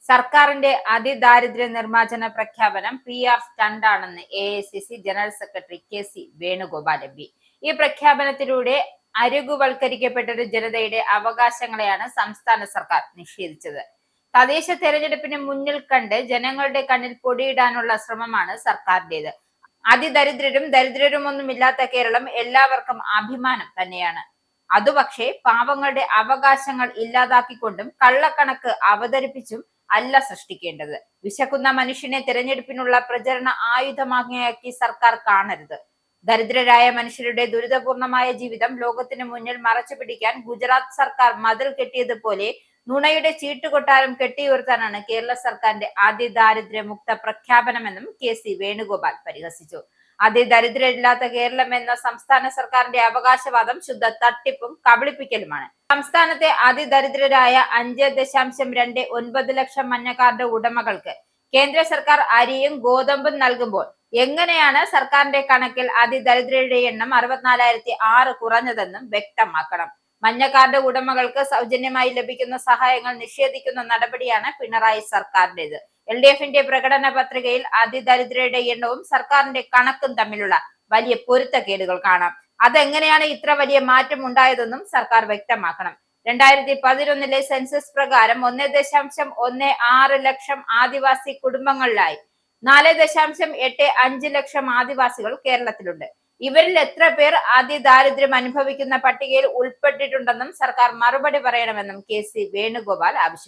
സർക്കാരിന്റെ അതിദാരിദ്ര്യ നിർമ്മാർജ്ജന പ്രഖ്യാപനം PR സ്റ്റണ്ടാണെന്ന് AICC general secretary KC Venugopal MP. ഈ പ്രഖ്യാപനത്തിലൂടെ അരികുവൽക്കരിക്കപ്പെട്ട ഒരു ജനതയുടെ അവകാശങ്ങളെയാണ് സംസ്ഥാന സർക്കാർ നിഷേധിച്ചത്. തദ്ദേശ തെരഞ്ഞെടുപ്പിന് മുന്നിൽ കണ്ട് ജനങ്ങളുടെ കണ്ണിൽ പൊടിയിടാനുള്ള ശ്രമമാണ് സർക്കാരിന്റേത്. അതിദരിദ്രരും ദരിദ്രരുമൊന്നുമില്ലാത്ത കേരളം എല്ലാവർക്കും അഭിമാനം തന്നെയാണ്. അതുപക്ഷേ പാവങ്ങളുടെ അവകാശങ്ങൾ ഇല്ലാതാക്കിക്കൊണ്ടും കള്ളക്കണക്ക് അവതരിപ്പിച്ചും അല്ല സൃഷ്ടിക്കേണ്ടത്. വിശക്കുന്ന മനുഷ്യനെ തിരഞ്ഞെടുപ്പിനുള്ള പ്രചരണ ആയുധമാക്കി സർക്കാർ കാണരുത്. ദരിദ്രരായ മനുഷ്യരുടെ ദുരിതപൂർണമായ ജീവിതം ലോകത്തിന് മുന്നിൽ മറച്ചു പിടിക്കാൻ ഗുജറാത്ത് സർക്കാർ മതിൽ കെട്ടിയതുപോലെ നുണയുടെ ചീട്ടുകൊട്ടാരം കെട്ടിയുയർത്താനാണ് കേരള സർക്കാരിന്റെ അതിദാരിദ്ര്യമുക്ത പ്രഖ്യാപനമെന്നും KC വേണുഗോപാൽ പരിഹസിച്ചു. അതിദരിദ്രരില്ലാത്ത കേരളം എന്ന സംസ്ഥാന സർക്കാരിന്റെ അവകാശവാദം ശുദ്ധ തട്ടിപ്പും കബളിപ്പിക്കലുമാണ്. സംസ്ഥാനത്തെ അതിദരിദ്രരായ 5.29 ലക്ഷം മഞ്ഞ കാർഡ് ഉടമകൾക്ക് കേന്ദ്ര സർക്കാർ അരിയും ഗോതമ്പും നൽകുമ്പോൾ എങ്ങനെയാണ് സർക്കാരിന്റെ കണക്കിൽ അതിദരിദ്രരുടെ എണ്ണം 64,006 കുറഞ്ഞതെന്നും വ്യക്തമാക്കണം. മഞ്ഞ കാർഡ് ഉടമകൾക്ക് സൗജന്യമായി ലഭിക്കുന്ന സഹായങ്ങൾ നിഷേധിക്കുന്ന നടപടിയാണ് പിണറായി സർക്കാരിന്റേത്. LDFന്റെ പ്രകടന പത്രികയിൽ അതിദരിദ്രരുടെ എണ്ണവും സർക്കാരിന്റെ കണക്കും തമ്മിലുള്ള വലിയ പൊരുത്തക്കേടുകൾ കാണാം. അതെങ്ങനെയാണ് ഇത്ര വലിയ മാറ്റം ഉണ്ടായതെന്നും സർക്കാർ വ്യക്തമാക്കണം. 2011 സെൻസസ് പ്രകാരം 1.16 ലക്ഷം ആദിവാസി കുടുംബങ്ങളിലായി 4.85 ലക്ഷം ആദിവാസികൾ കേരളത്തിലുണ്ട്. ഇവരിൽ എത്ര പേർ അതിദാരിദ്ര്യം അനുഭവിക്കുന്ന പട്ടികയിൽ ഉൾപ്പെട്ടിട്ടുണ്ടെന്നും സർക്കാർ മറുപടി പറയണമെന്നും KC വേണുഗോപാൽ ആവശ്യപ്പെട്ടു.